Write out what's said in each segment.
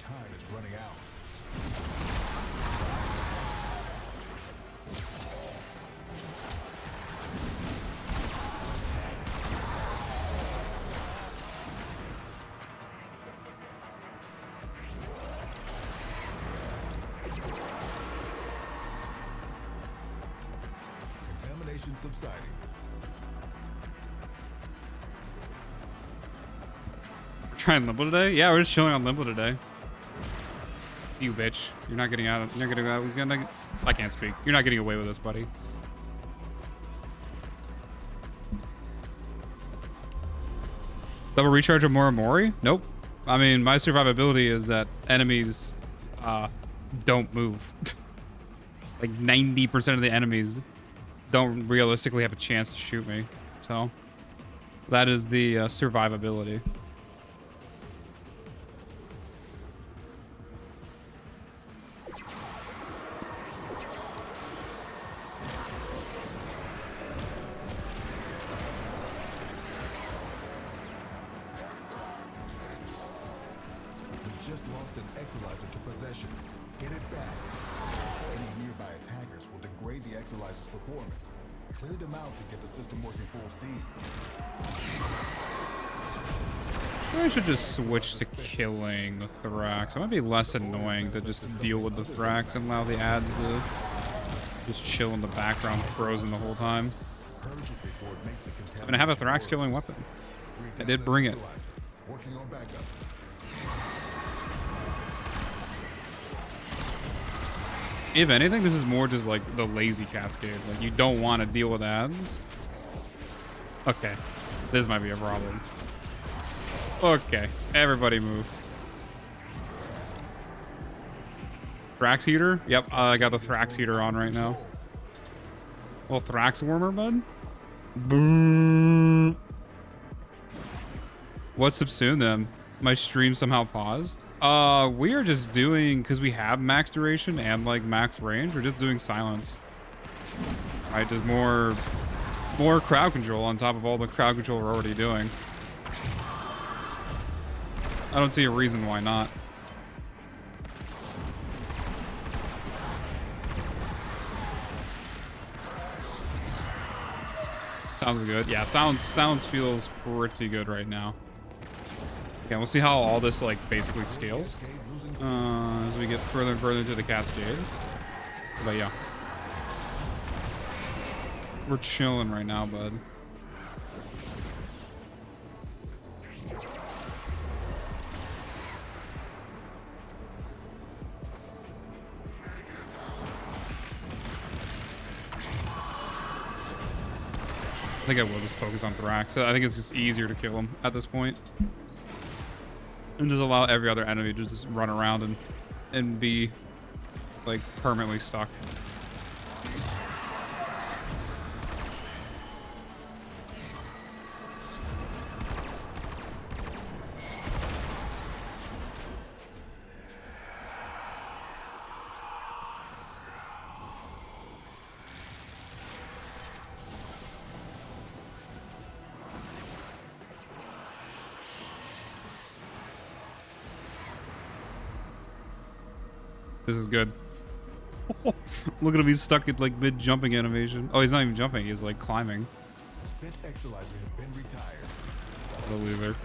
time is running out. Contamination subsiding. We're trying Limbo today? Yeah, we're just chilling on Limbo today. You bitch. You're not getting out. You're not getting out. I can't speak. You're not getting away with this, buddy. Double recharge of Morimori? Nope. I mean, my survivability is that enemies don't move. Like 90% of the enemies don't realistically have a chance to shoot me. So that is the survivability. Just lost an Exolizer to possession. Get it back. Any nearby attackers will degrade the Exolizer's performance. Clear them out to get the system working full steam. I should just switch to killing the Thrax. It might be less annoying to just deal with the Thrax and allow the ads to just chill in the background, frozen the whole time. I'm gonna have a Thrax killing weapon. I did bring it. Working on backups. If anything, this is more just like the lazy Cascade. Like, you don't want to deal with ads. Okay. This might be a problem. Okay. Everybody move. Thrax heater? Yep, I got the Thrax heater on right now. Well, Thrax warmer, bud? Boom. What subsumed them? My stream somehow paused. We are just doing, because we have max duration and like max range, we're just doing silence. Right, just more crowd control on top of all the crowd control we're already doing. I don't see a reason why not. Sounds good. Yeah, sounds feels pretty good right now. Okay, we'll see how all this like basically scales as we get further and further into the Cascade. But yeah, we're chilling right now, bud. I think I will just focus on Thrax. I think it's just easier to kill him at this point. And just allow every other enemy to just run around and be like permanently stuck. This is good. Look at him, he's stuck at like mid jumping animation. Oh, he's not even jumping, he's like climbing. Spent Exolizer has been retired. What a loser.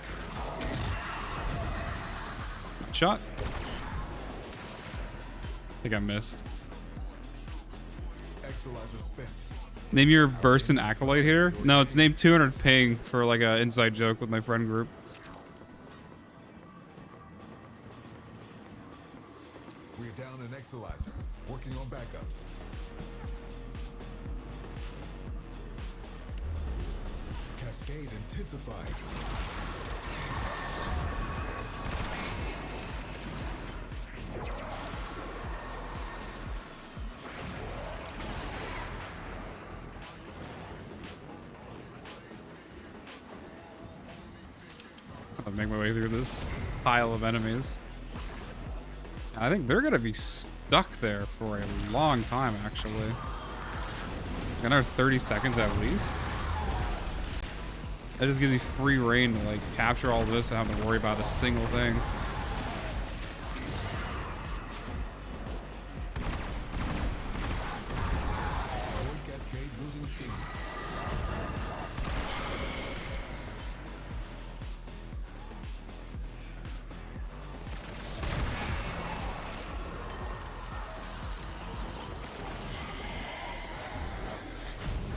Shot. I think I missed. Exolizer spent. Name your burst and acolyte here? No, it's named 200 ping for like an inside joke with my friend group. We're down an Exolizer. Working on backups. Cascade intensified. I'll make my way through this pile of enemies. I think they're gonna be stuck there for a long time, actually. Another 30 seconds at least. That just gives me free reign to like capture all this and have to worry about a single thing.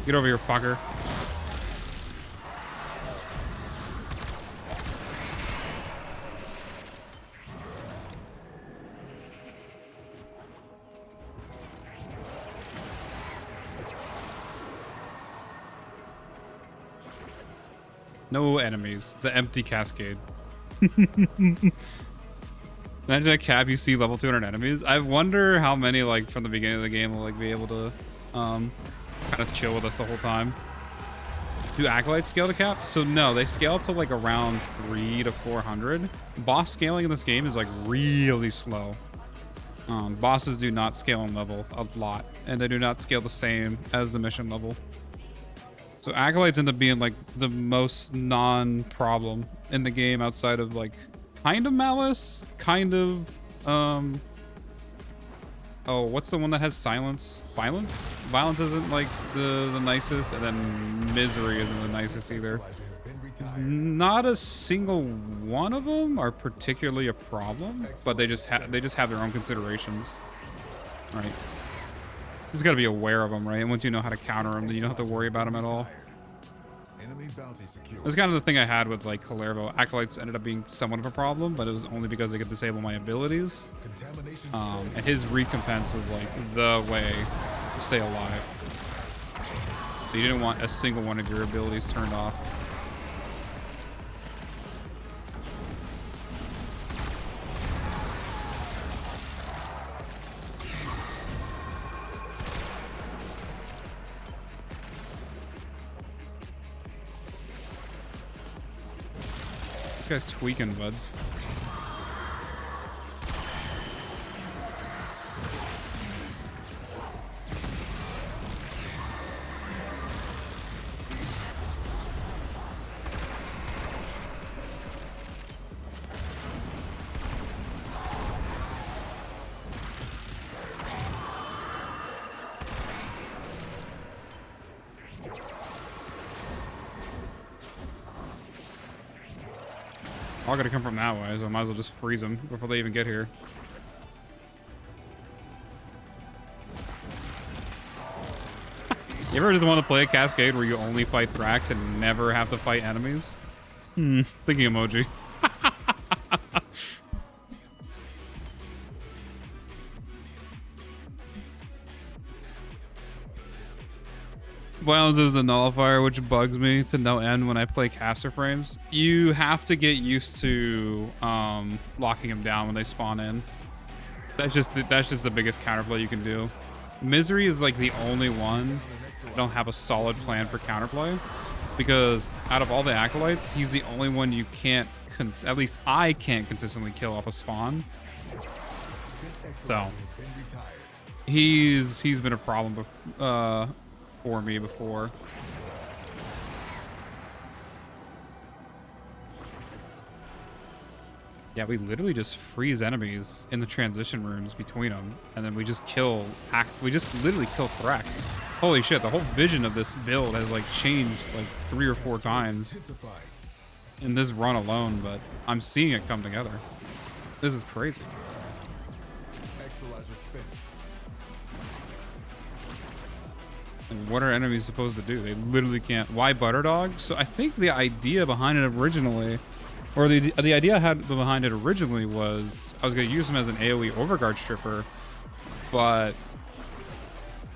Get over here, fucker. No enemies. The empty Cascade. Imagine a cap, you see level 200 enemies. I wonder how many, like, from the beginning of the game will, like, be able to kind of chill with us the whole time. Do acolytes scale to cap? So no, they scale up to like around 300 to 400. Boss scaling in this game is like really slow. Bosses do not scale in level a lot, and they do not scale the same as the mission level. So acolytes end up being like the most non-problem in the game outside of like kind of malice, kind of oh, what's the one that has silence? Violence? Violence isn't like the nicest, and then misery isn't the nicest either. Not a single one of them are particularly a problem, but they just have their own considerations, right? You just got to be aware of them, right? And once you know how to counter them, then you don't have to worry about them at all. That's kind of the thing I had with like Calervo. Acolytes ended up being somewhat of a problem, but it was only because they could disable my abilities. And his recompense was like the way to stay alive. So you didn't want a single one of your abilities turned off. This guy's tweaking, bud. All gotta come from that way, so I might as well just freeze them before they even get here. You ever just want to play a Cascade where you only fight Thrax and never have to fight enemies? Thinking emoji. Violence is the nullifier, which bugs me to no end when I play caster frames. You have to get used to locking them down when they spawn in. That's just the biggest counterplay you can do. Misery is like the only one I don't have a solid plan for counterplay, because out of all the acolytes, he's the only one you can't, at least I can't consistently kill off a spawn. So he's been a problem for me before. Yeah, we literally just freeze enemies in the transition rooms between them, and then we just literally kill Thrax. Holy shit, the whole vision of this build has like changed like 3 or 4 times in this run alone, but I'm seeing it come together. This is crazy. And what are enemies supposed to do? They literally can't. Why Butterdog? So I think the idea behind it originally, or the idea I had behind it originally was I was going to use him as an AoE overguard stripper, but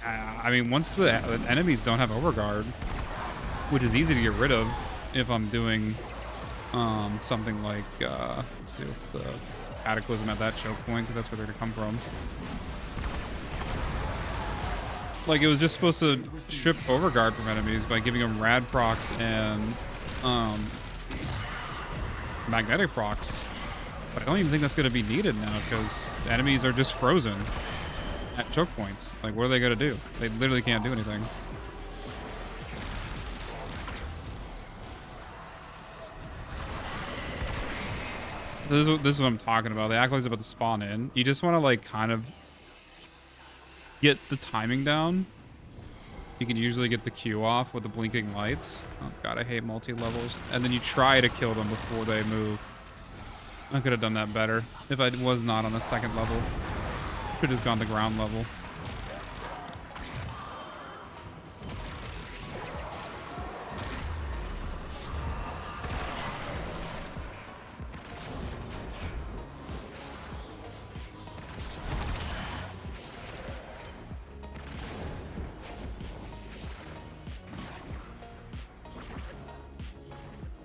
I mean, once the enemies don't have overguard, which is easy to get rid of if I'm doing something like, let's see, the Cataclysm at that choke point, because that's where they're going to come from. Like, it was just supposed to strip overguard from enemies by giving them rad procs and magnetic procs. But I don't even think that's going to be needed now, because enemies are just frozen at choke points. Like, what are they going to do? They literally can't do anything. This is what I'm talking about. The acolyte's about to spawn in. You just want to, like, kind of get the timing down. You can usually get the Q off with the blinking lights. Oh god, I hate multi-levels. And then you try to kill them before they move. I could have done that better if I was not on the second level. Could have just gone to ground level.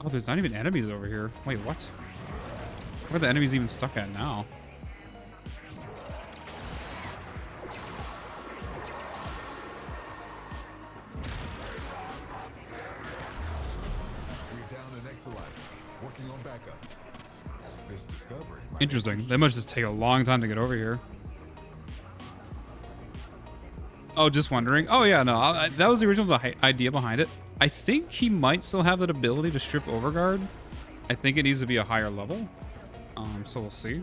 Oh, there's not even enemies over here. Wait, what? Where are the enemies even stuck at now? We're down an Exalizer, working on backups. This discovery might Interesting. They must just take a long time to get over here. Oh, just wondering. Oh, yeah, no. That was the original idea behind it. I think he might still have that ability to strip Overguard. I think it needs to be a higher level. So we'll see.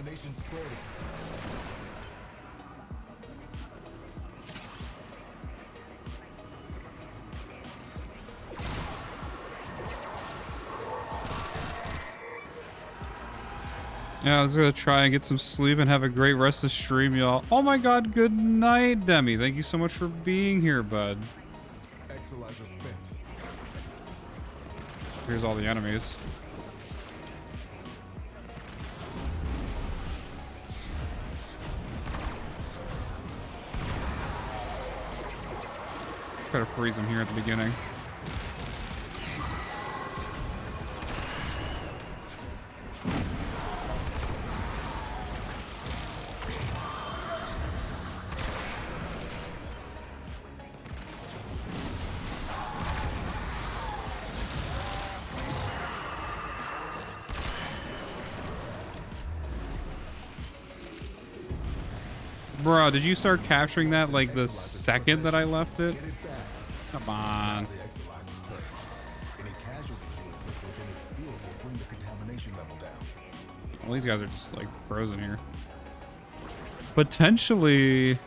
contamination spreading. Yeah, I was gonna try and get some sleep and have a great rest of the stream, y'all. Oh my god, good night, Demi. Thank you so much for being here, bud. Exalizer spent. Here's all the enemies. Try to freeze him here at the beginning. Bro, did you start capturing that like the second that I left it? Get it back. Come on. The Exalizer's purged. Any casualties you inflict within its field will bring the contamination level down. Well, these guys are just like frozen here. Potentially,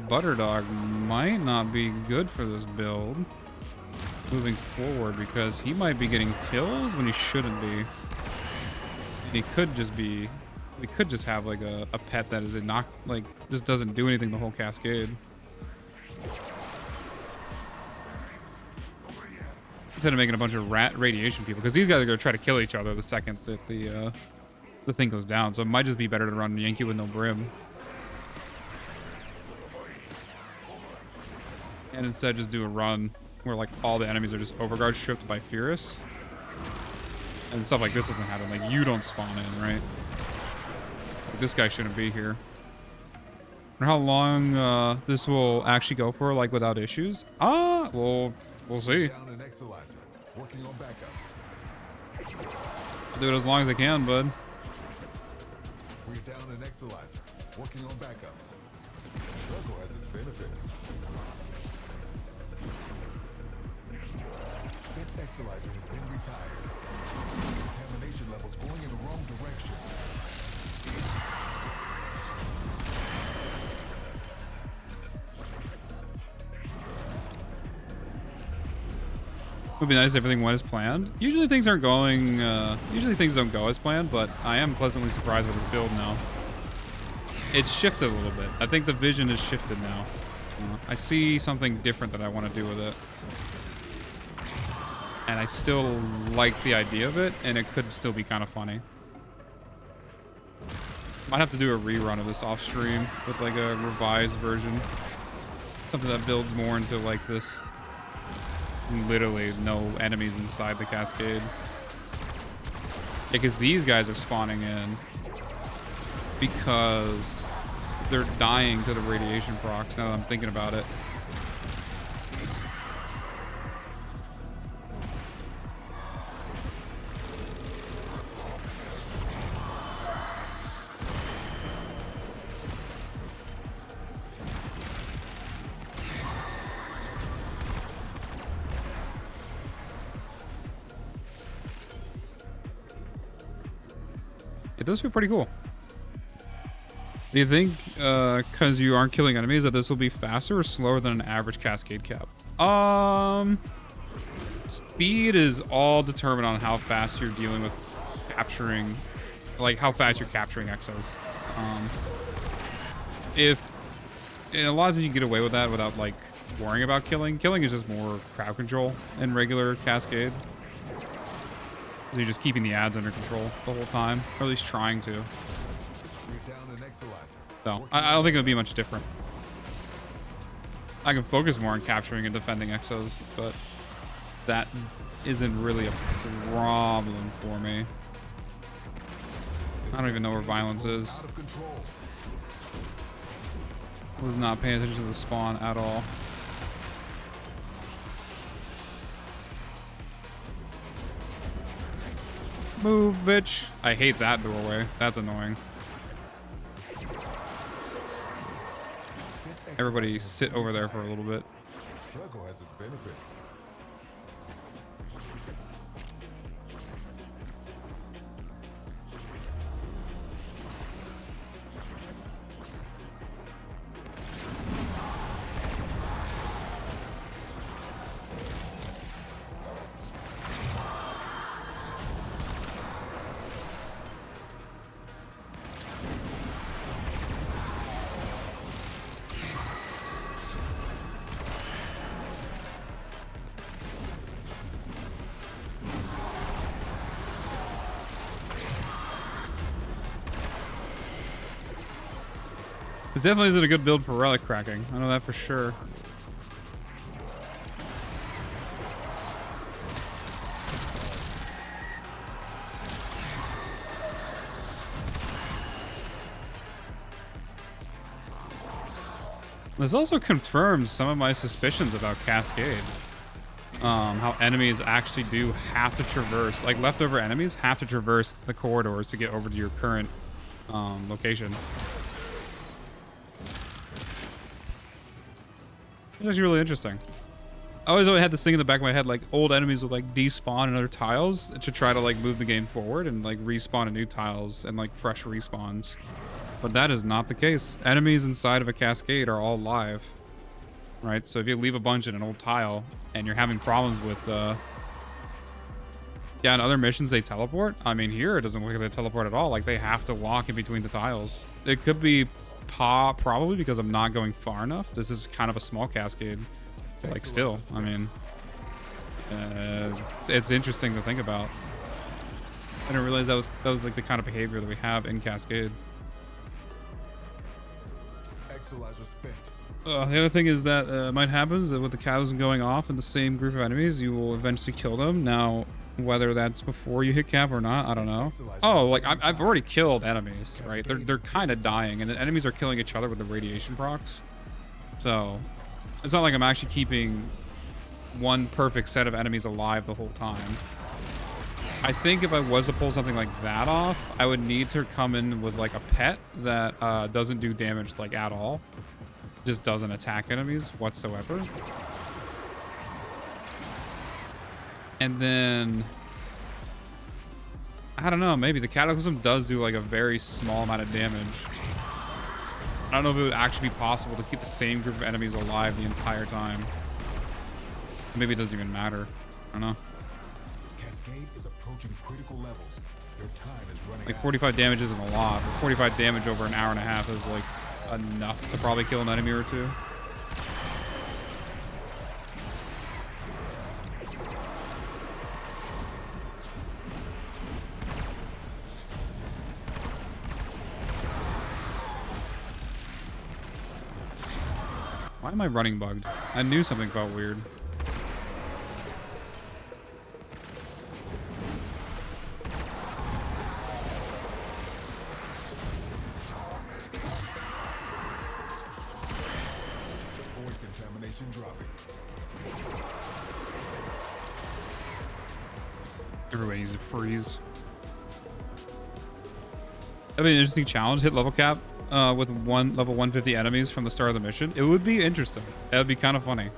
Butterdog might not be good for this build moving forward because he might be getting kills when he shouldn't be. And he could just be. We could just have like a pet that is like just doesn't do anything the whole Cascade. Instead of making a bunch of radiation people, because these guys are gonna try to kill each other the second that the thing goes down. So it might just be better to run Yankee with no brim, and instead just do a run where like all the enemies are just overguard stripped by Furious, and stuff like this doesn't happen. Like you don't spawn in, right? This guy shouldn't be here. I wonder how long this will actually go for, like without issues. Well, we'll see. Down an Exalizer, working on backups. I'll do it as long as I can, bud. We're down an Exalizer, working on backups. Struggle has its benefits. Spent Exalizer has been retired. Contamination levels going in the wrong direction. It would be nice if everything went as planned. Usually things aren't going, usually things don't go as planned, but I am pleasantly surprised with this build now. It's shifted a little bit. I think the vision is shifted now. I see something different that I want to do with it. And I still like the idea of it, and it could still be kind of funny. Might have to do a rerun of this off stream with like a revised version. Something that builds more into like this. Literally no enemies inside the Cascade. Because these guys are spawning in because they're dying to the radiation procs now that I'm thinking about it. It does feel pretty cool. Do you think, because you aren't killing enemies, that this will be faster or slower than an average Cascade cap? Speed is all determined on how fast you're dealing with capturing, like how fast you're capturing exos. If in a lot of times you can get away with that without like worrying about killing. Killing is just more crowd control in regular Cascade. So you're just keeping the ads under control the whole time, or at least trying to. You're down an Exolizer. So I don't think it would be much different. I can focus more on capturing and defending exos, but that isn't really a problem for me. I don't even know where violence is. Out of control. Was not paying attention to the spawn at all. Move, bitch. I hate that doorway. That's annoying. Everybody sit over there for a little bit. Struggle has its benefits. This definitely isn't a good build for relic cracking. I know that for sure. This also confirms some of my suspicions about Cascade. How enemies actually do have to traverse, like leftover enemies have to traverse the corridors to get over to your current location. It's actually really interesting. I always had this thing in the back of my head, like old enemies would like despawn in other tiles to try to like move the game forward and like respawn in new tiles and like fresh respawns. But that is not the case. Enemies inside of a Cascade are all live, right? So if you leave a bunch in an old tile and you're having problems with, yeah, in other missions they teleport. I mean, here it doesn't look like they teleport at all. Like they have to walk in between the tiles. It could be probably because I'm not going far enough. This is kind of a small Cascade. Like still, I mean, it's interesting to think about. I didn't realize that was like the kind of behavior that we have in Cascade. Exolizer spent. The other thing is that might happen is that with the Cataclysm going off in the same group of enemies, you will eventually kill them. Now, whether that's before you hit cap or not, I don't know. Oh, like I've already killed enemies, right? They're kind of dying, and the enemies are killing each other with the radiation procs. So it's not like I'm actually keeping one perfect set of enemies alive the whole time. I think if I was to pull something like that off, I would need to come in with like a pet that doesn't do damage like at all. Just doesn't attack enemies whatsoever. And then I don't know, maybe the Cataclysm does do like a very small amount of damage. I don't know if it would actually be possible to keep the same group of enemies alive the entire time. Maybe it doesn't even matter. I don't know. Cascade is approaching critical levels. Your time is running Like out. 45 damage isn't a lot, but 45 damage over an hour and a half is like enough to probably kill an enemy or two. Why am I running bugged? I knew something felt weird. Void contamination dropping. Everybody needs to freeze. That'd be an interesting challenge. Hit level cap with level 150 enemies from the start of the mission. It would be interesting. That would be kind of funny.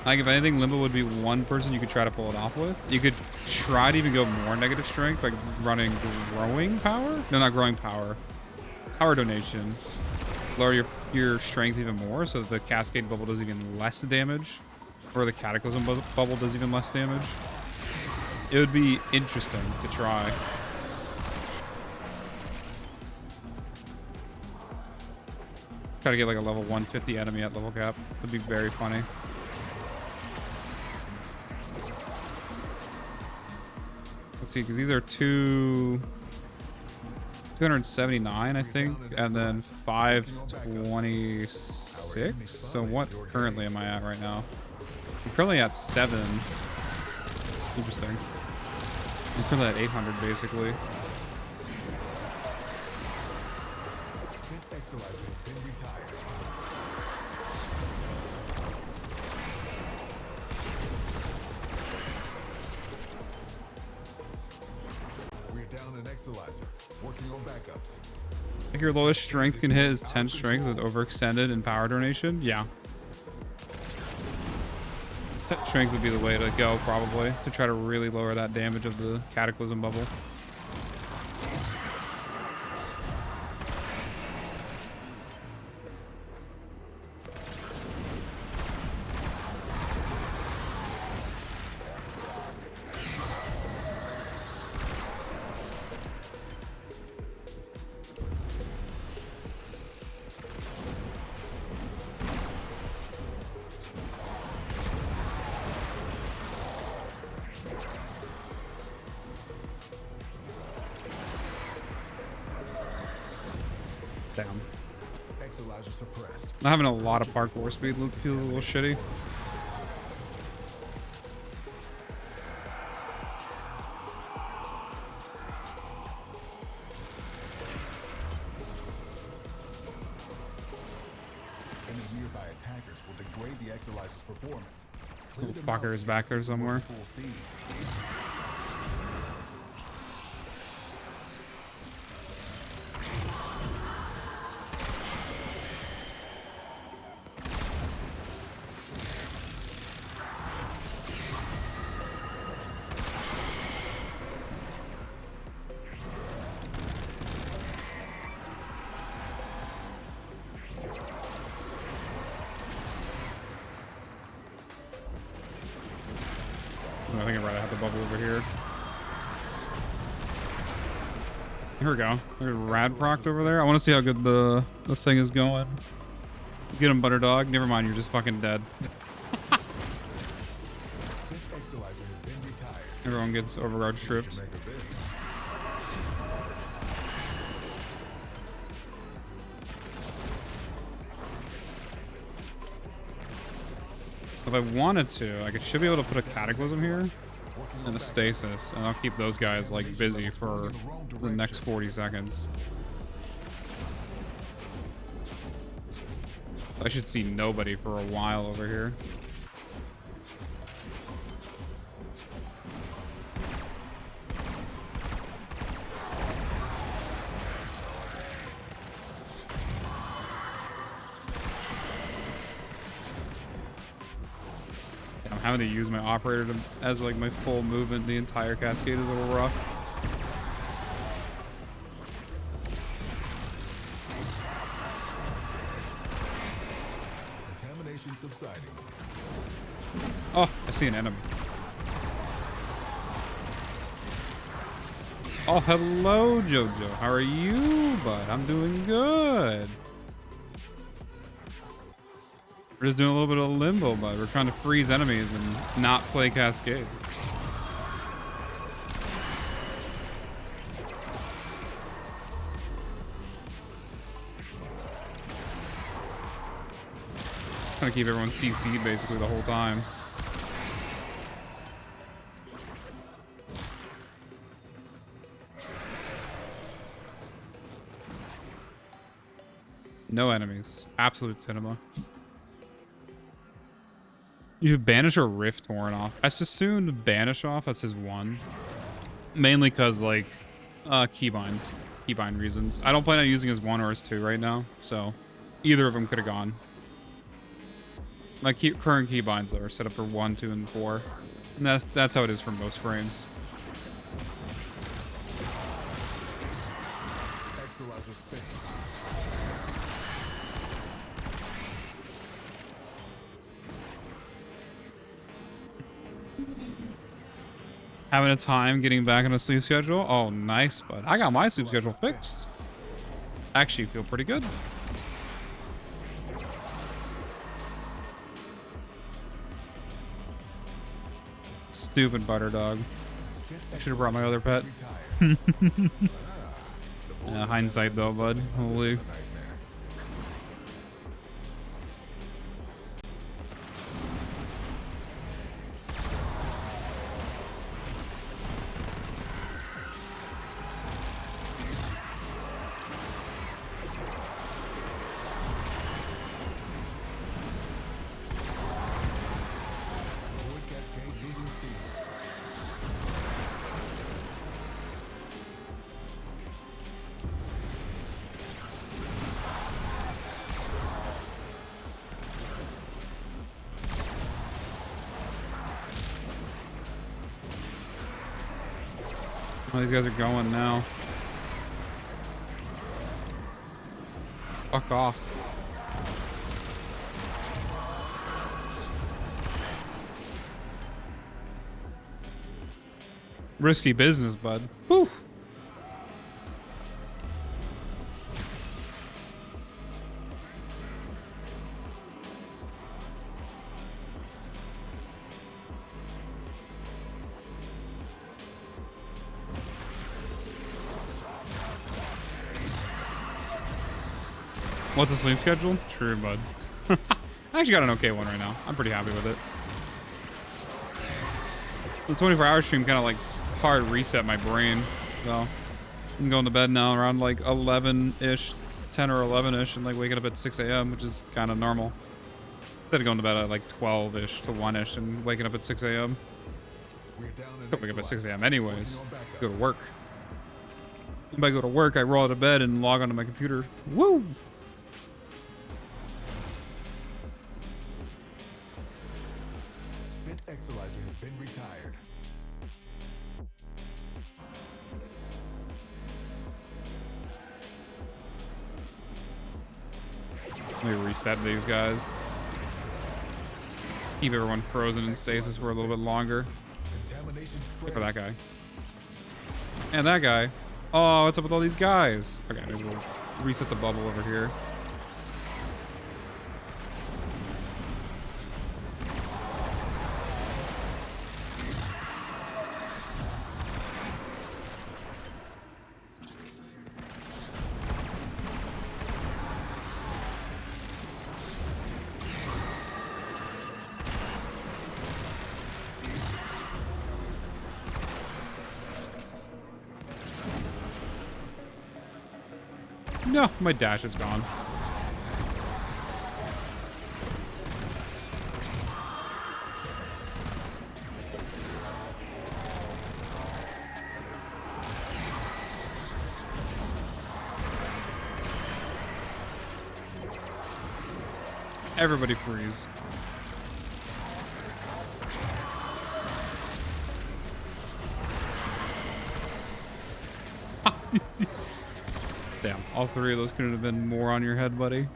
Like, if anything, Limbo would be one person you could try to pull it off with. You could try to even go more negative strength, like running growing power? No, not growing power. Power donation. Lower your strength even more so that the Cascade bubble does even less damage. Or the Cataclysm bubble does even less damage. It would be interesting to try. Try to get like a level 150 enemy at level cap. Would be very funny. Let's see, because these are two 279, I think, and then 526. So what currently am I at right now? I'm currently at 7. Interesting. I'm currently at 800 basically. Spent Exolizer has been retired. We're down an Exolizer. Working on backups. I think your lowest strength can hit is 10 strength with overextended and power donation. Yeah. Strength would be the way to go, probably, to try to really lower that damage of the Cataclysm bubble. Damn. Exolizer suppressed. Not having a lot of parkour speed feels a little shitty. Any nearby attackers will degrade the Exolizer's performance. Clear Little them out fucker to is get back the there system somewhere. working full steam. I think I'd rather have the bubble over here. Here we go. There's Rad procced over there. I want to see how good the thing is going. Get him, Butterdog. Never mind, you're just fucking dead. Spent Exolizer has been retired. Everyone gets overguard See what you stripped. make of this. If I wanted to, I should be able to put a Cataclysm here and a Stasis, and I'll keep those guys like busy for the next 40 seconds. I should see nobody for a while over here. I'm having to use my operator as like my full movement. The entire Cascade is a little rough. Contamination subsiding. Oh, I see an enemy. Oh, hello, Jojo. How are you, bud? I'm doing good. We're just doing a little bit of Limbo, bud. We're trying to freeze enemies and not play Cascade. Trying to keep everyone CC'd basically the whole time. No enemies. Absolute cinema. You should banish or Rift Torn off. I assumed banish off. That's his one. Mainly because, like, keybinds. Keybind reasons. I don't plan on using his 1 or his 2 right now. So, either of them could have gone. My current keybinds, though, are set up for 1, 2, and 4. And that's how it is for most frames. Exolizer spent. Having a time getting back on a sleep schedule. Oh, nice, bud. I got my sleep schedule fixed. Actually, feel pretty good. Stupid butter dog. I should have brought my other pet. The Hindsight though, bud. Holy. Avoid Cascade losing steam. Oh, these guys are going now. Fuck off. Risky business, bud. Whew. What's the sleep schedule? True, bud. I actually got an okay one right now. I'm pretty happy with it. The 24-hour stream kind of like hard reset my brain. So I'm going to bed now around like 11-ish, 10 or 11-ish, and like waking up at 6 a.m., which is kind of normal. Instead of going to bed at like 12-ish to 1-ish and waking up at 6 a.m. Could wake up at 6 a.m. anyways. Go to work. If I go to work, I roll out of bed and log onto my computer. Woo! Spent Exilizer has been retired. Let me reset these guys. Keep everyone frozen in stasis for a little bit longer. Contamination Look spread. for that guy. And that guy. Oh, what's up with all these guys? Okay, maybe we'll reset the bubble over here. No, my dash is gone. Everybody freeze. Damn, all three of those couldn't have been more on your head, buddy.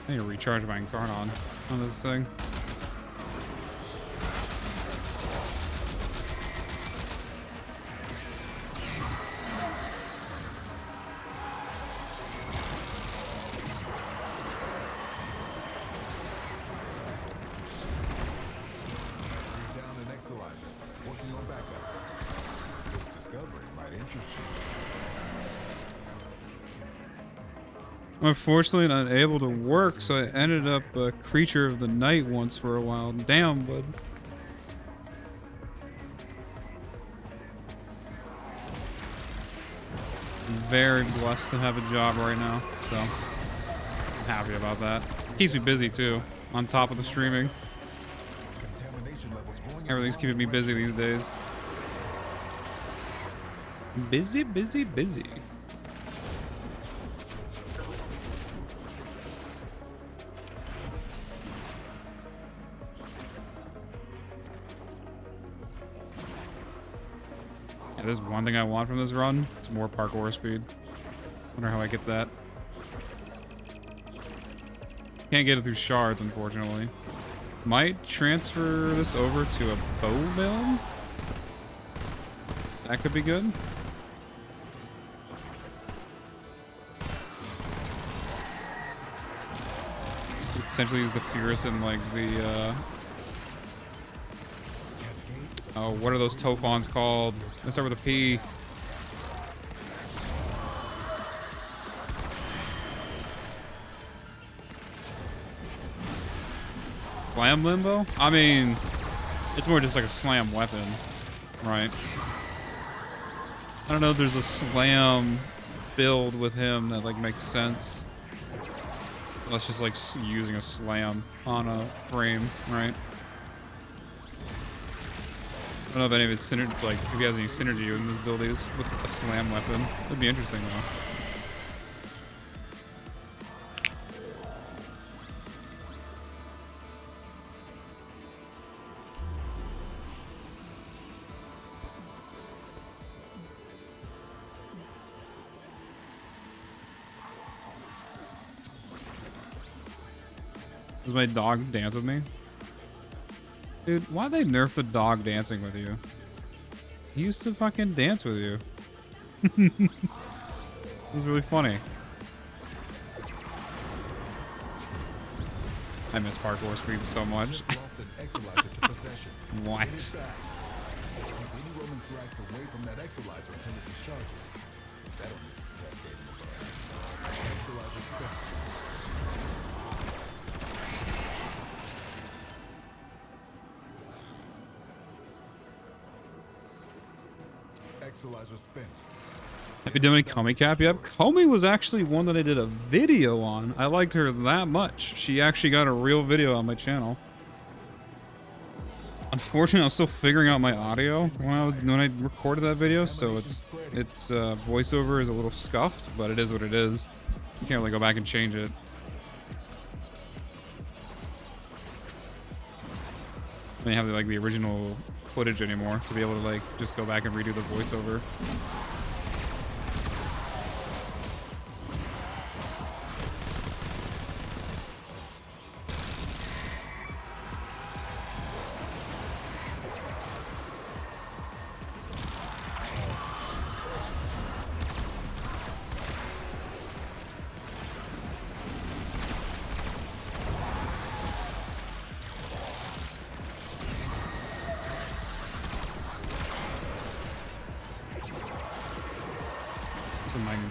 I need to recharge my Incarnon on this thing. You're down an Exilizer. Working on backups. This discovery might interest you. I'm unfortunately not able to work, so I ended up a creature of the night once for a while. Damn, bud. I'm very blessed to have a job right now, so I'm happy about that. Keeps me busy too, on top of the streaming. Contamination levels going up. Everything's keeping me busy these days. Busy, busy, busy. Yeah, there's one thing I want from this run. It's more parkour speed. Wonder how I get that. Can't get it through shards, unfortunately. Might transfer this over to a bow build. That could be good. potentially use the Furious in like the oh, what are those Tophons called? Let's start with a P. Slam Limbo? I mean, it's more just like a slam weapon, right? I don't know if there's a slam build with him that like makes sense. Unless just like using a slam on a frame, right? I don't know if any of his synergy, like if he has any synergy in his abilities with a slam weapon. That'd be interesting though. Does my dog dance with me? Dude, why'd they nerf the dog dancing with you? He used to fucking dance with you. It was really funny. I miss parkour speed so much. What? Keep any roaming thrax away from that exolizer until it discharges. That'll make this cascade in the bag. Exolizer spent. Exolizer spent. Have you done any Komi cap yet? Komi was actually one that I did a video on. I liked her that much. She actually got a real video on my channel. Unfortunately, I was still figuring out my audio when I recorded that video, so its voiceover is a little scuffed, but it is what it is. You can't really go back and change it. I don't have like the original footage anymore to be able to like just go back and redo the voiceover.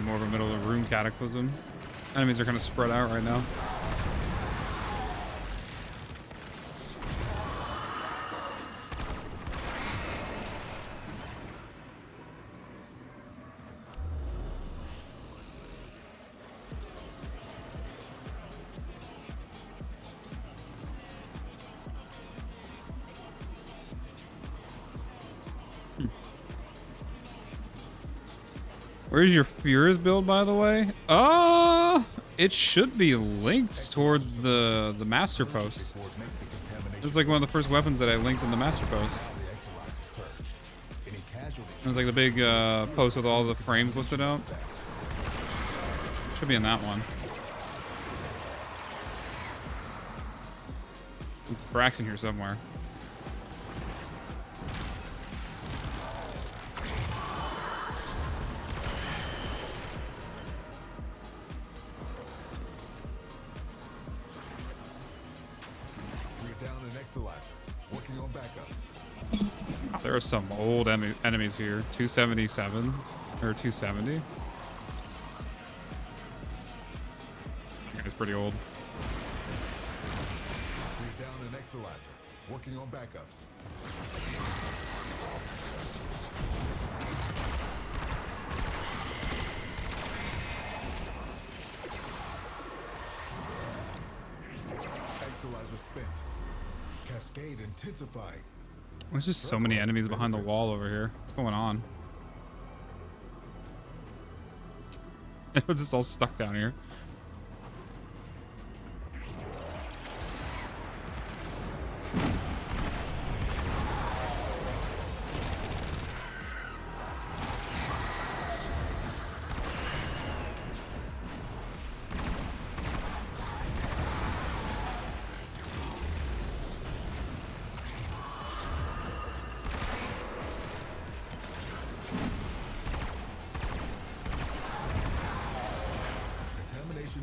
More of a middle of the room cataclysm. Enemies are kind of spread out right now. Where's your Furious build, by the way? It should be linked towards the Master Post. It's like one of the first weapons that I linked in the Master Post. It was like the big post with all the frames listed out. Should be in that one. There's Thrax in here somewhere. Working on backups. There are some old enemies here. 277 or 270. It's pretty old. We're down an exolizer. Working on backups. Exolizer spent. Cascade intensifying. There's just so many enemies behind the wall over here. What's going on? We're just all stuck down here.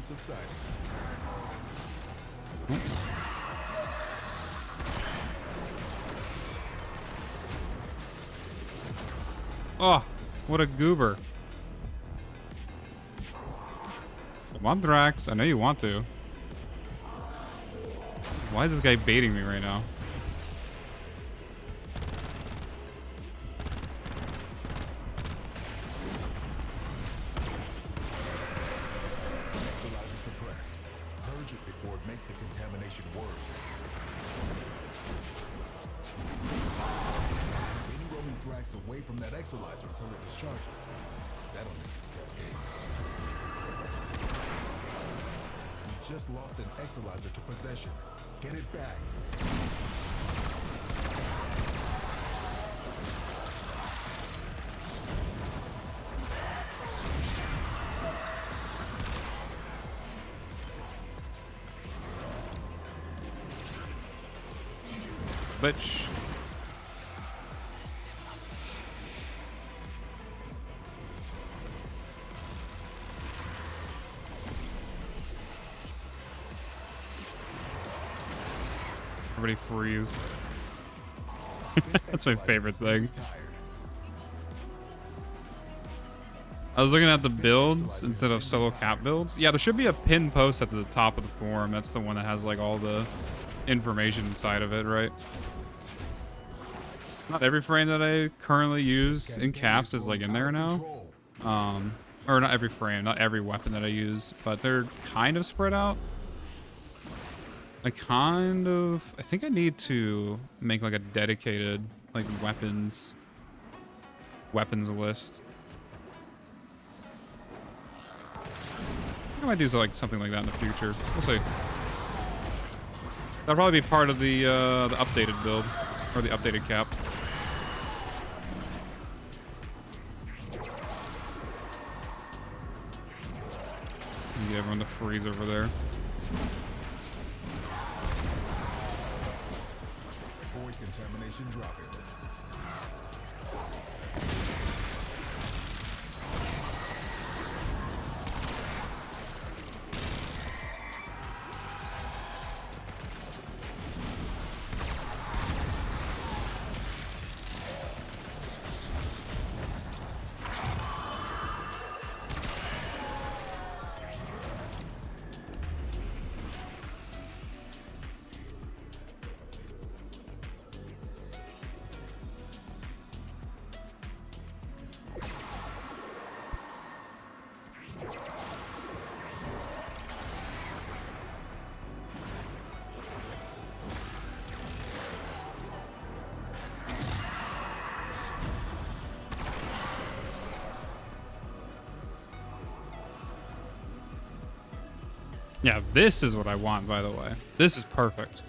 Subsiding. Oh, what a goober. Come on, Drax. I know you want to. Why is this guy baiting me right now? Electrolyzer suppressed. Purge it before it makes the contamination worse. Keep any roaming Thrax away from that Exolyzer until it discharges. That'll make this Cascade. We just lost an Exolyzer to possession. Get it back. Bitch. Everybody freeze. That's my favorite thing. I was looking at the builds instead of solo cap builds. Yeah, there should be a pin post at the top of the forum. That's the one that has like all the information inside of it, right? Not every frame that I currently use in caps is like in there now. Or not every frame, not every weapon that I use, but they're kind of spread out. I think I need to make like a dedicated like weapons list. I might do like something like that in the future. We'll see. That'll probably be part of the updated build or the updated cap. Get everyone to freeze over there. Avoid contamination dropping. Yeah, this is what I want, by the way. This is perfect.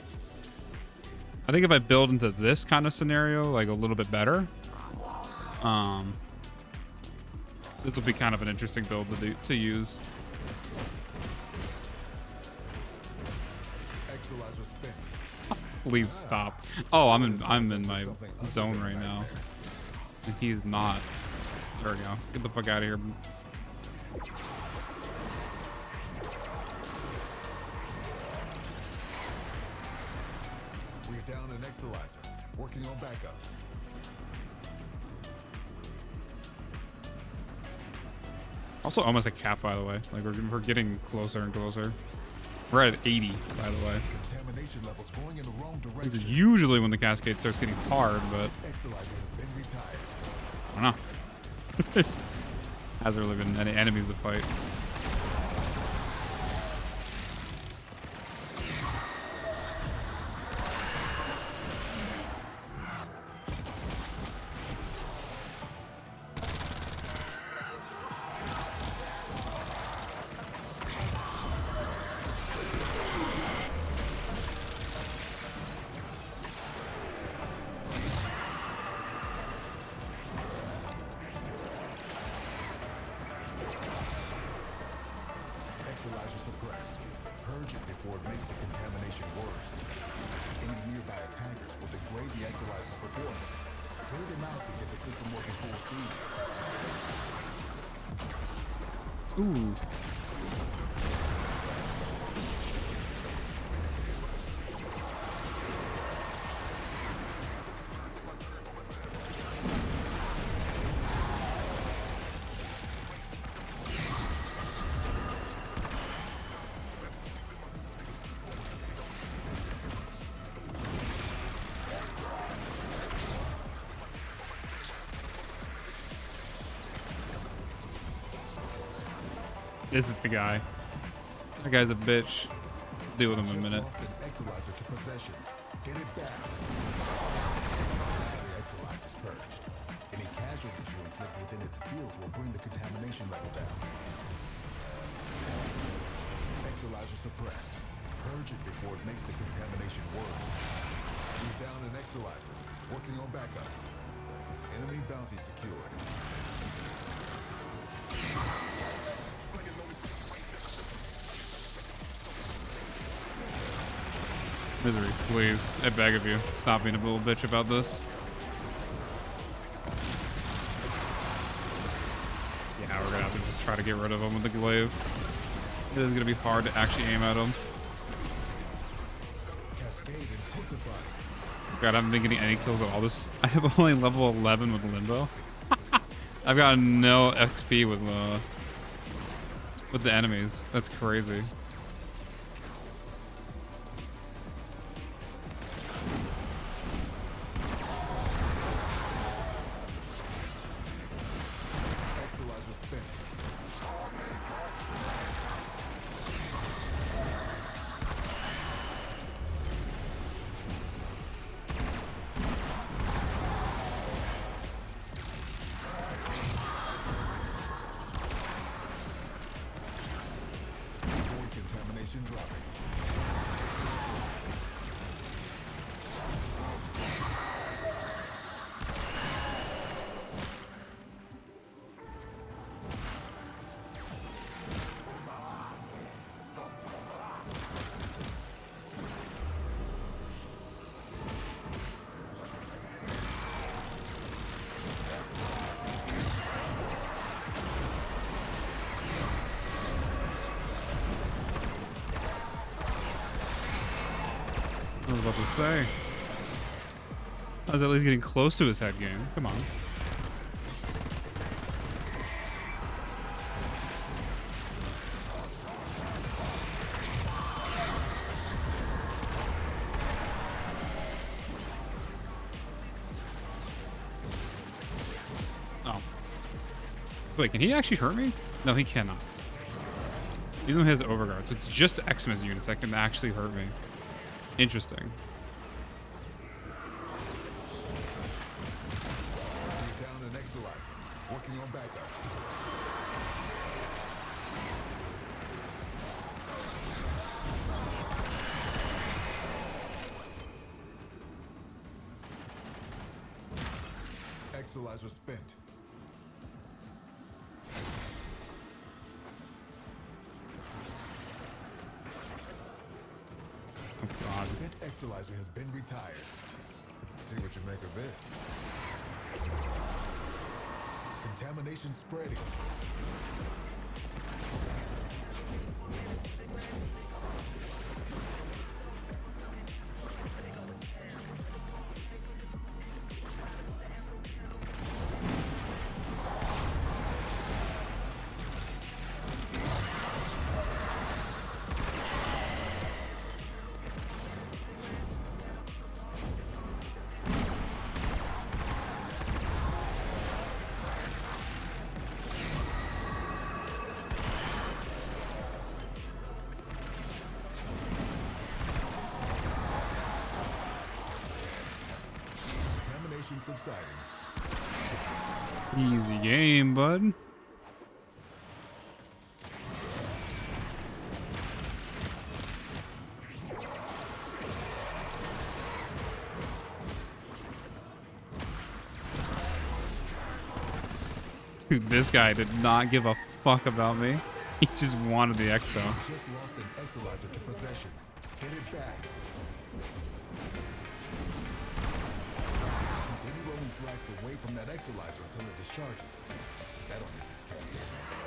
I think if I build into this kind of scenario, like a little bit better, this will be kind of an interesting build to use. Please stop. Oh, I'm in my zone right now. And he's not. There we go. Get the fuck out of here. We're down an Exolyzer. Working on backups. Also almost a cap, by the way. Like we're getting closer and closer. We're at 80, by the way. Contamination levels going in the wrong This direction. is usually when the Cascade starts getting hard, but Exolyzer has been retired. I don't know. It hasn't really been any enemies to fight. Exolyzer suppressed. Purge it before it makes the contamination worse. Any nearby attackers will degrade the Exolyzer's performance. Clear them out to get the system working full steam. Ooh. This is the guy. That guy's a bitch. Deal with him in a minute. Lost an Exilizer to possession. Get it back. Now the Exilizer's purged. Any casualties you inflict within its field will bring the contamination level down. Exilizer suppressed. Purge it before it makes the contamination worse. You're down an Exilizer. Working on backups. Enemy bounty secured. Misery, please. I beg of you. Stop being a little bitch about this. Yeah, we're gonna have to just try to get rid of him with the glaive. It is gonna be hard to actually aim at him. Cascade intensified. God, I haven't been getting any kills at all. I have only level 11 with Limbo. I've got no XP with the enemies. That's crazy. Exilizer spent. Avoid contamination dropping. I was about to say. I was at least getting close to his head game. Come on. Oh. Wait, can he actually hurt me? No, he cannot. Even though he has overguard, so it's just Xmas units that can actually hurt me. Interesting. You're down an Exilizer. Working on backups. Exilizer spent. Oh god. Spent Exilizer has been retired. See what you make of this. Contamination spreading. Contamination subsiding. Easy game, bud. Dude, this guy did not give a fuck about me. He just wanted the exo. Just lost an Exilizer to possession. Get it back. Keep any roaming thrax away from that Exilizer until it discharges. That'll make this Cascade more blood.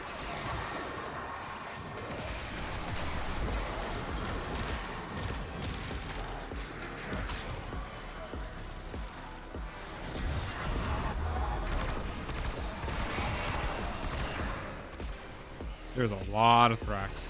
There's a lot of Thrax.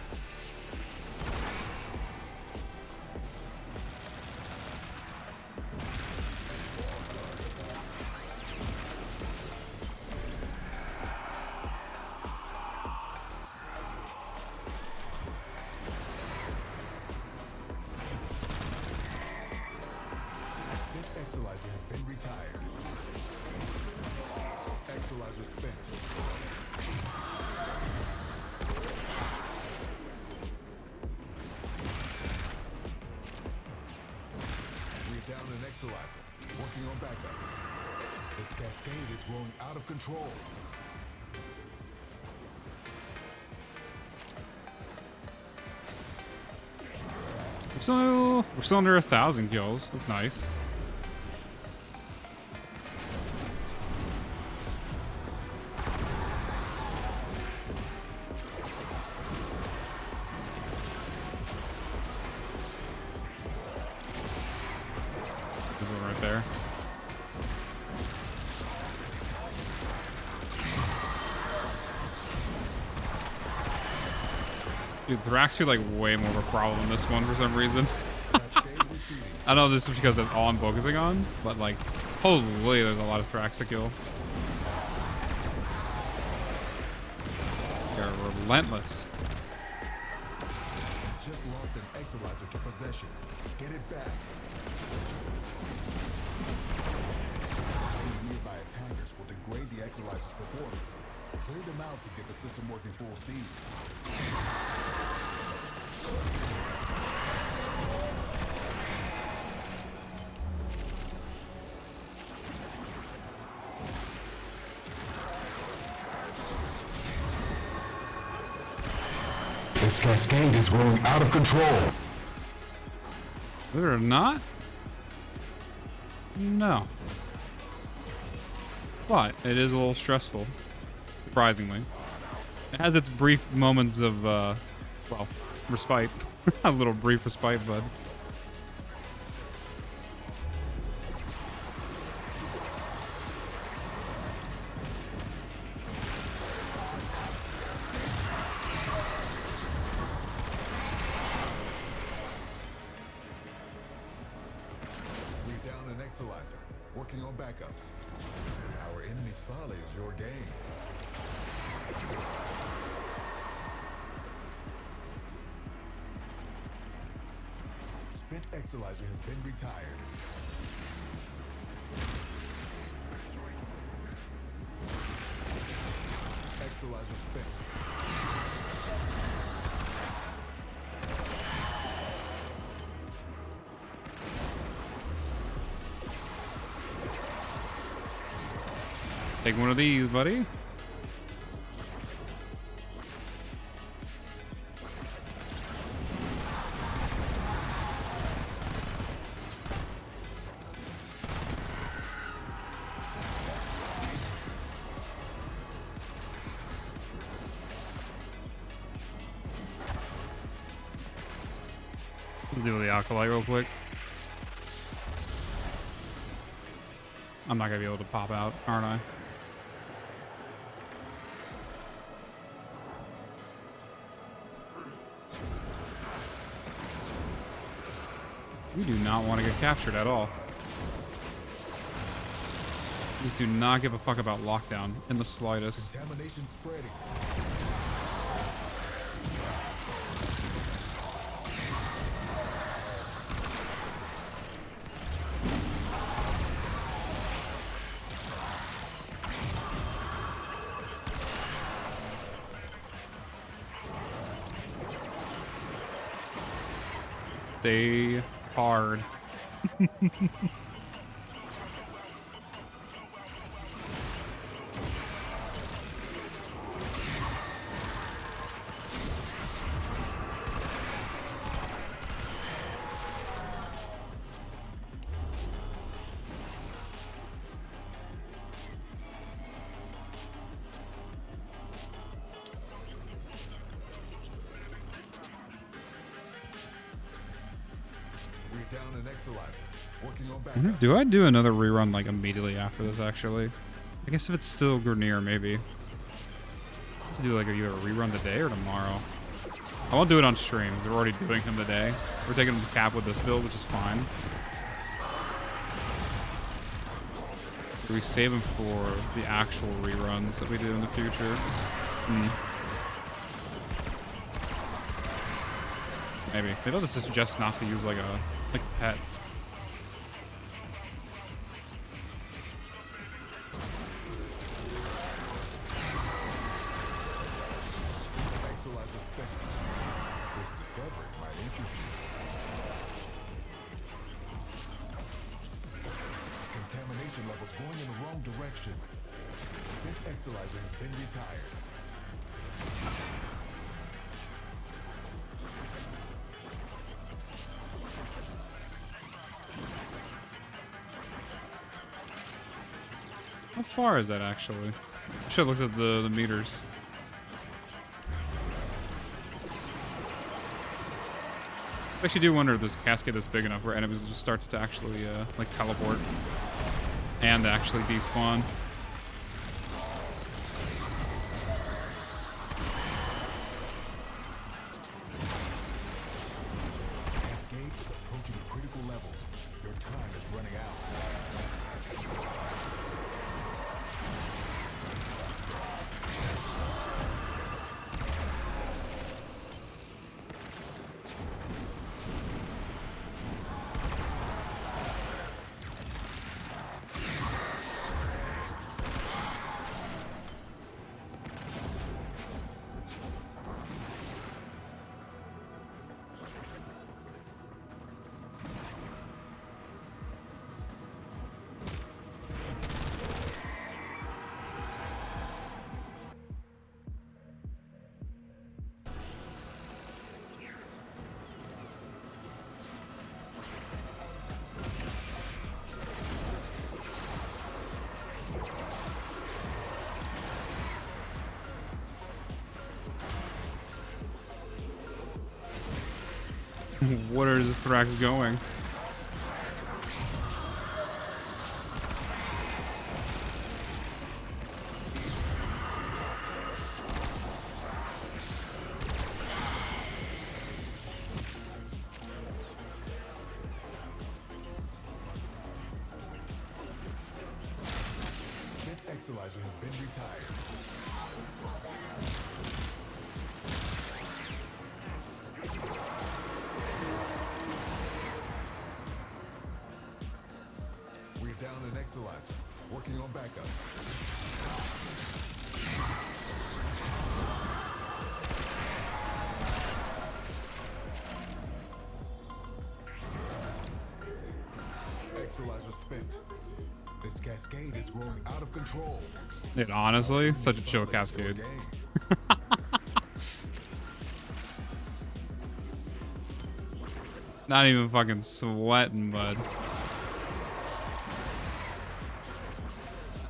This cascade is growing out of control. We're still under 1,000 kills. That's nice. There's one right there. Dude, Thrax are like way more of a problem in this one for some reason. I know this is because that's all I'm focusing on, but like, holy, there's a lot of Thrax to kill. They're relentless. Just lost an Exilizer to possession. Get it back. Any nearby attackers will degrade the Exilizer's performance. Clear them out to get the system working full steam. This cascade is growing out of control. Believe it or not? No. But it is a little stressful, surprisingly. It has its brief moments of, well, respite. A little brief respite, bud. Exilizer, working on backups. Our enemy's folly is your game. Spent Exilizer has been retired. Exilizer spent. Take one of these, buddy. Let's do the Acolyte real quick. I'm not gonna be able to pop out, aren't I? We do not want to get captured at all. Just do not give a fuck about lockdown in the slightest. Contamination spreading. Stay hard. Down an Exilizer. Working on backups. Do I do another rerun like immediately after this? Actually, I guess if it's still Grenier, maybe. Let's do like either a rerun today or tomorrow. I won't do it on stream because we're already doing him today. We're taking him to cap with this build, which is fine. Do we save him for the actual reruns that we do in the future? Maybe. Maybe I'll just suggest not to use like a pet. Exilizer Spectre. This discovery might interest you. Contamination level levels going in the wrong direction. Spent Exilizer has been retired. How far is that actually? I should have looked at the meters. I actually do wonder if this cascade is big enough where enemies will just start to actually like teleport and actually despawn. Cascade is approaching critical levels. Your time is running out. Where is this Thrax going? Spent Exilizer has been retired. We're down an Exilizer, working on backups. Exilizer spent. This cascade is growing out of control. It honestly, such a chill cascade. Not even fucking sweating, bud.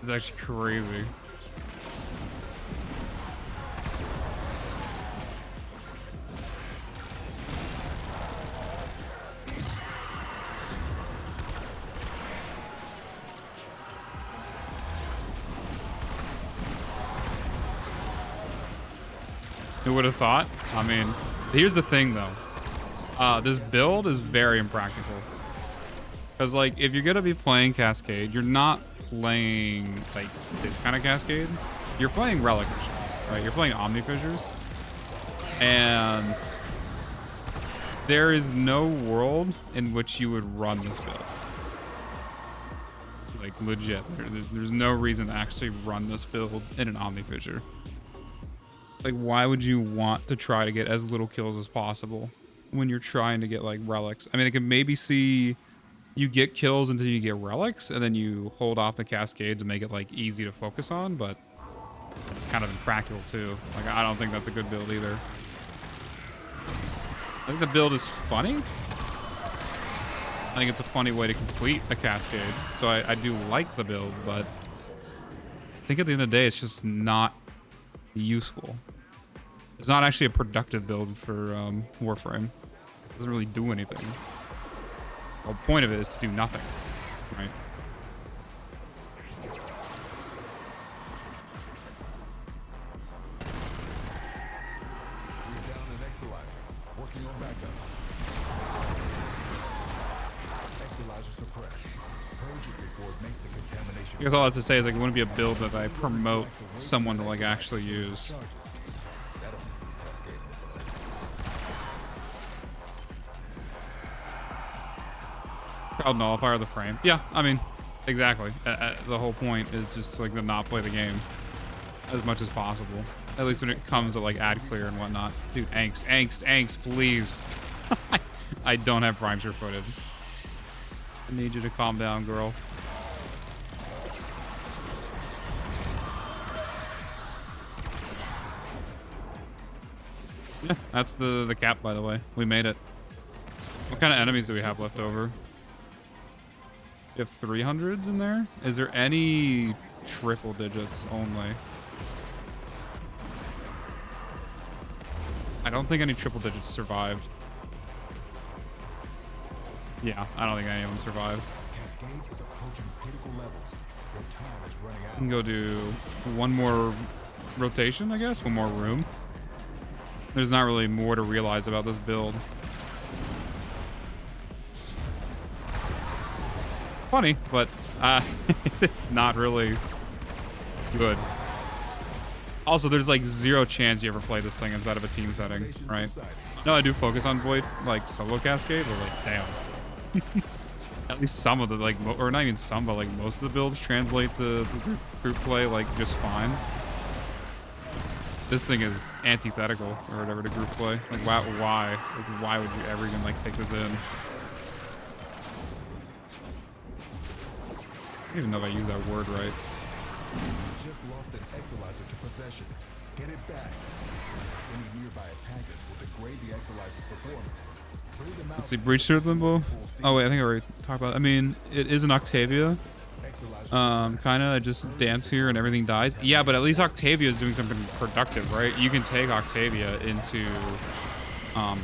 It's actually crazy. Who would have thought? I mean, here's the thing though. This build is very impractical. Because like, if you're gonna be playing Cascade, you're not playing like this kind of Cascade. You're playing Relic Missions, right? You're playing Omni Fissures. And there is no world in which you would run this build. Like legit, there's no reason to actually run this build in an Omni Fissure. Like, why would you want to try to get as little kills as possible when you're trying to get like relics? I mean, I can maybe see you get kills until you get relics, and then you hold off the cascade to make it like easy to focus on, but it's kind of impractical too. Like, I don't think that's a good build either. I think the build is funny. I think it's a funny way to complete a cascade. So I do like the build, but I think at the end of the day, it's just not useful. It's not actually a productive build for Warframe. It doesn't really do anything. The whole point of it is to do nothing, right? We're down an Exilizer, working on backups. Exilizer suppressed. Purge it before it makes the contamination. I guess all I have to say is like, it wouldn't be a build that I promote someone to like actually use. That only leaves Cascade in the blood. Crowd nullifier of the frame. Yeah, I mean, exactly. The whole point is just like to not play the game as much as possible. At least when it comes to like ad clear and whatnot. Dude, angst, please. I don't have prime sure footed. I need you to calm down, girl. Yeah, that's the cap, by the way. We made it. What kind of enemies do we have left over? You have 300s in there? Is there any triple digits only? I don't think any triple digits survived. Yeah, I don't think any of them survived. Cascade is approaching critical levels. Your time is running out. We can go do one more rotation, I guess. One more room. There's not really more to realize about this build. Funny, but not really good. Also, there's like 0 chance you ever play this thing inside of a team setting, right? No, I do focus on Void, like solo Cascade, but like, damn. At least some of the, like, or not even some, but like most of the builds translate to group play like just fine. This thing is antithetical or whatever to group play. Like, why? Like, why would you ever even like take this in? I don't even know if I use that word right. Just lost an Exolizer to possession. Get it back. Any nearby attackers will degrade the Exolizer's performance. Clear them out. Let's see, Breach through Limbo. Oh wait, I think I already talked about it. I mean, it is an Octavia. Kind of, I just dance here and everything dies. Yeah, but at least Octavia is doing something productive, right? You can take Octavia into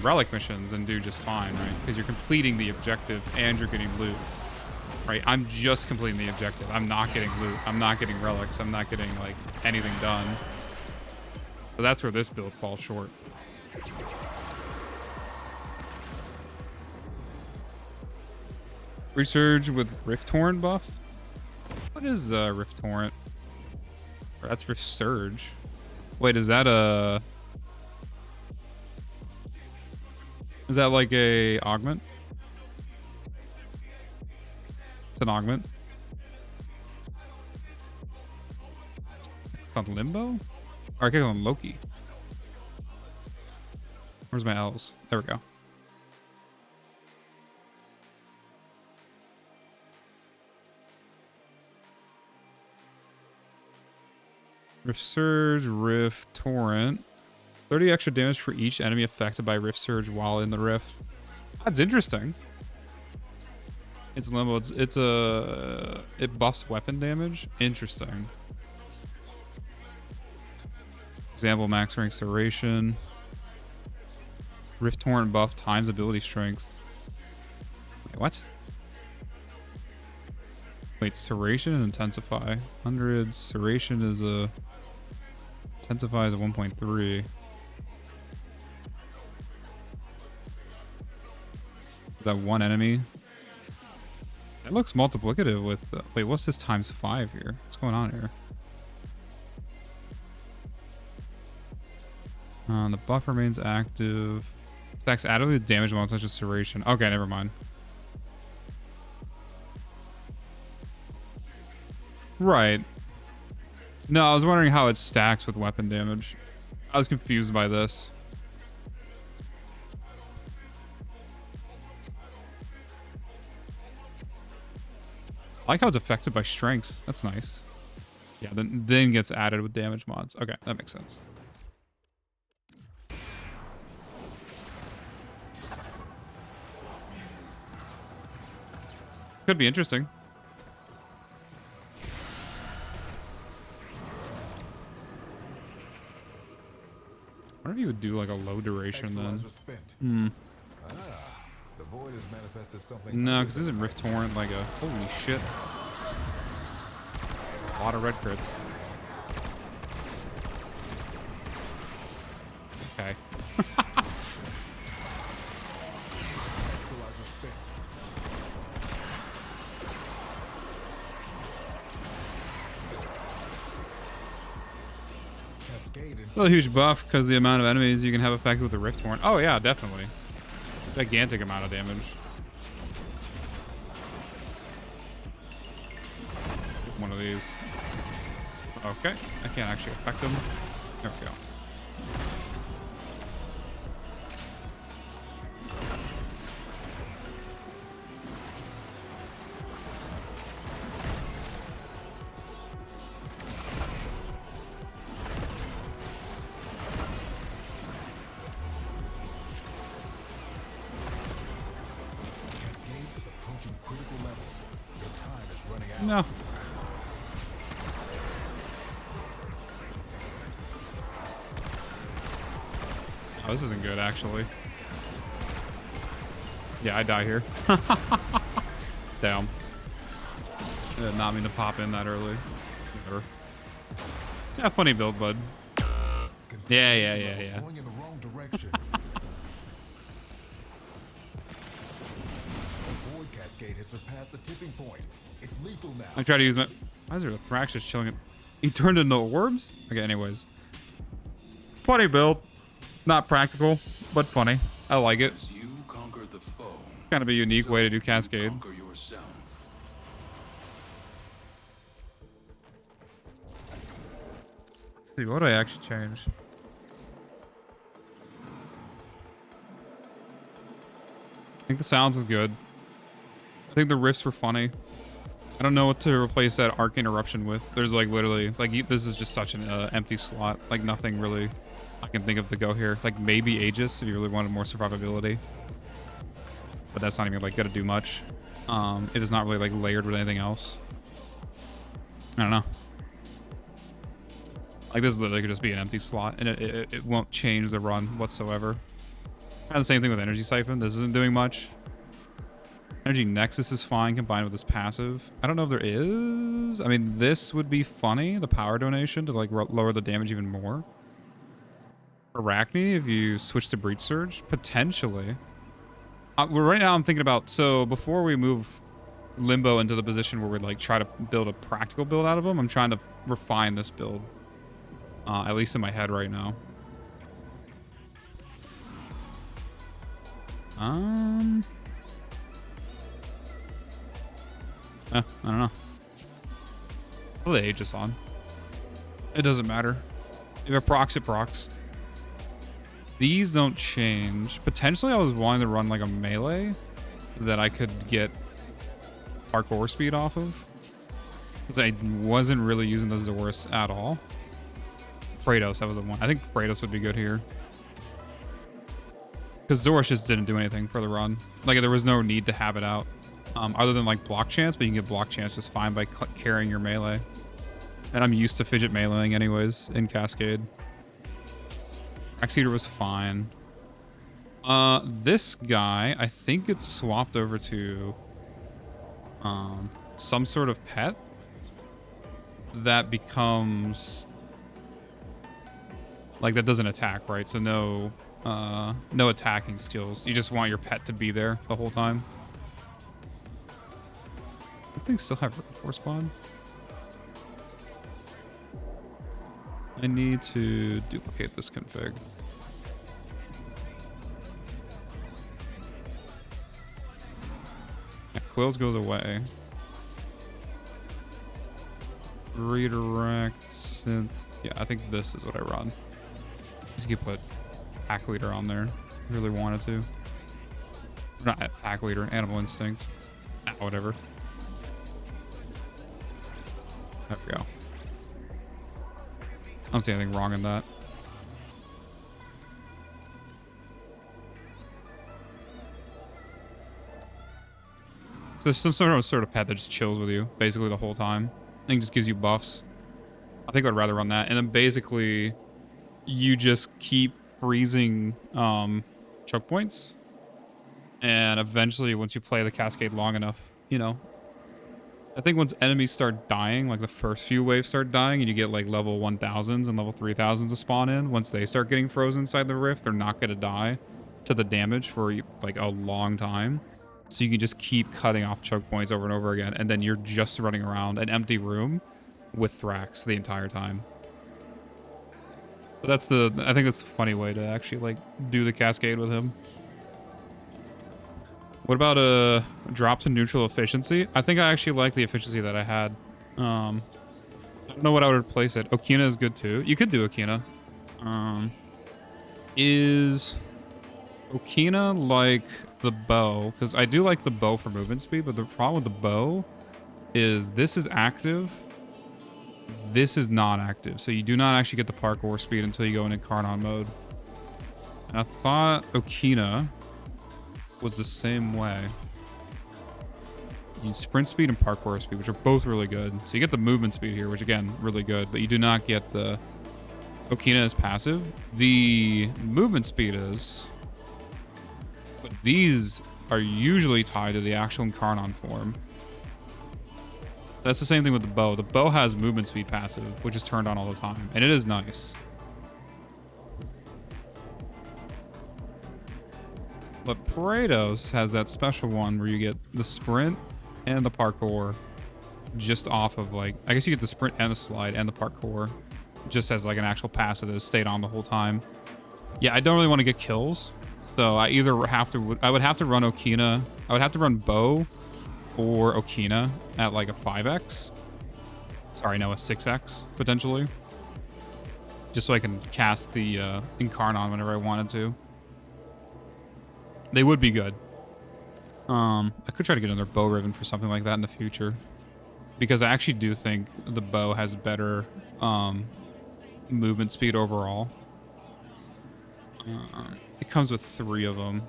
relic missions and do just fine, right? Because you're completing the objective and you're getting loot. Right, I'm just completing the objective. I'm not getting loot. I'm not getting relics. I'm not getting like anything done. So that's where this build falls short. Resurge with Rift Torrent buff. What is Rift Torrent? Or that's Rift Surge. Wait, is that a? Is that like a augment? It's an augment. It's on Limbo? Or I click on Loki. Where's my L's? There we go. Rift Surge, Rift Torrent. 30 extra damage for each enemy affected by Rift Surge while in the Rift. That's interesting. It's Limbo. It buffs weapon damage. Interesting. Example, max rank Serration. Rift Torrent buff times ability strength. Wait, what? Wait, Serration and Intensify. 100. Serration is a... Intensify is a 1.3. Is that one enemy? It looks multiplicative with... wait, what's this times 5 here? What's going on here? The buff remains active. Stacks added with damage amounts such as Serration. Okay, never mind. Right. No, I was wondering how it stacks with weapon damage. I was confused by this. I like how it's affected by strength. That's nice. Yeah, then gets added with damage mods. Okay, that makes sense. Could be interesting. I wonder if you would do like a low duration then. The void has manifested something. No, because isn't Rift Torrent like a... Holy shit. A lot of red crits. Okay. Still a huge buff because the amount of enemies you can have affected with the Rift Torrent. Oh yeah, definitely. Gigantic amount of damage. One of these. Okay, I can't actually affect them. There we go. No. Oh, this isn't good, actually. Yeah, I die here. Damn. I did not mean to pop in that early. Whatever. Yeah, funny build, bud. Yeah. Going in the wrong direction. The void cascade has surpassed the tipping point. It's lethal now. I try to use my... Why is there a Thrax just chilling? He turned into orbs? Okay, anyways. Funny build. Not practical, but funny. I like it. Kind of a unique way to do Cascade. Let's see, what do I actually change? I think the sounds is good. I think the riffs were funny. I don't know what to replace that arcane eruption with. There's like literally, like this is just such an empty slot. Like nothing really I can think of to go here. Like maybe Aegis if you really wanted more survivability. But that's not even like gonna do much. It is not really like layered with anything else. I don't know. Like this literally could just be an empty slot and it won't change the run whatsoever. Kind of the same thing with Energy Siphon. This isn't doing much. Energy Nexus is fine combined with this passive. I don't know if there is. I mean, this would be funny. The power donation to like lower the damage even more. Arachne, if you switch to Breach Surge, potentially. Right now I'm thinking about, so before we move Limbo into the position where we like try to build a practical build out of him, I'm trying to refine this build. At least in my head right now. I don't know. Put the Aegis on. It doesn't matter. If it procs, it procs. These don't change. Potentially I was wanting to run like a melee that I could get parkour speed off of. Because I wasn't really using the Zorus at all. Kratos, that was the one. I think Kratos would be good here. Because Zorus just didn't do anything for the run. Like there was no need to have it out. Other than like block chance, but you can get block chance just fine by carrying your melee. And I'm used to fidget meleeing anyways in Cascade. Axeater was fine. This guy, I think it's swapped over to some sort of pet that becomes like that doesn't attack, right? So no attacking skills. You just want your pet to be there the whole time. I think still have Force Spawn. I need to duplicate this config. Yeah, Quills goes away. Redirect synth. Yeah, I think this is what I run. Just keep put Pack Leader on there. I really wanted to. Not Pack Leader, Animal Instinct. Whatever. There we go. I don't see anything wrong in that. So there's some sort of pet that just chills with you basically the whole time. I think just gives you buffs. I think I'd rather run that. And then basically you just keep freezing choke points. And eventually once you play the Cascade long enough, you know, I think once enemies start dying, like the first few waves start dying and you get like level 1000s and level 3000s to spawn in, once they start getting frozen inside the rift, they're not going to die to the damage for like a long time. So you can just keep cutting off choke points over and over again. And then you're just running around an empty room with Thrax the entire time. So that's I think that's a funny way to actually like do the Cascade with him. What about a drop to neutral efficiency? I think I actually like the efficiency that I had. I don't know what I would replace it. Okina is good too. You could do Okina. Is Okina like the bow? Because I do like the bow for movement speed, but the problem with the bow is this is active. This is not active. So you do not actually get the parkour speed until you go in Incarnon mode. And I thought Okina was the same way. You sprint speed and parkour speed, which are both really good. So you get the movement speed here, which again, really good, but you do not get the Okina as passive. The movement speed is, but these are usually tied to the actual Incarnon form. That's the same thing with the bow. The bow has movement speed passive, which is turned on all the time, and it is nice. But Paretos has that special one where you get the sprint and the parkour just off of like, I guess you get the sprint and the slide and the parkour just as like an actual passive that has stayed on the whole time. Yeah, I don't really want to get kills. So I either have to, I would have to run Okina. I would have to run bow or Okina at like a 5x. Sorry, no, a 6x potentially. Just so I can cast the Incarnon whenever I wanted to. They would be good. I could try to get another bow ribbon for something like that in the future, because I actually do think the bow has better movement speed overall. It comes with 3 of them.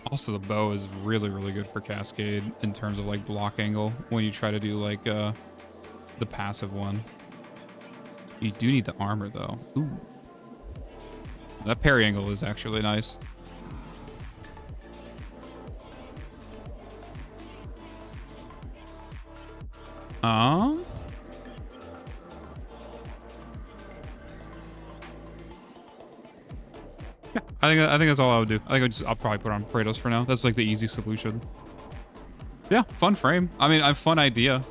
Also, the bow is really, really good for Cascade in terms of like block angle when you try to do like the passive one. You do need the armor though. Ooh. That parry angle is actually nice. Yeah, I think that's all I would do. I think I'll probably put on Paretos for now. That's like the easy solution. Yeah, fun frame. I mean, a fun idea.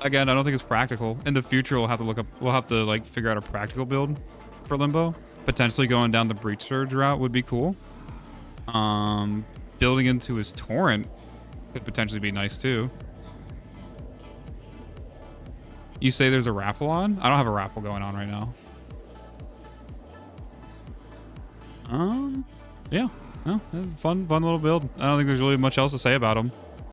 Again, I don't think it's practical. In the future, we'll have to look up. We'll have to like figure out a practical build for Limbo. Potentially going down the Breach Surge route would be cool. Building into his Torrent could potentially be nice too. You say there's a raffle on? I don't have a raffle going on right now. Yeah. No, fun little build. I don't think there's really much else to say about him.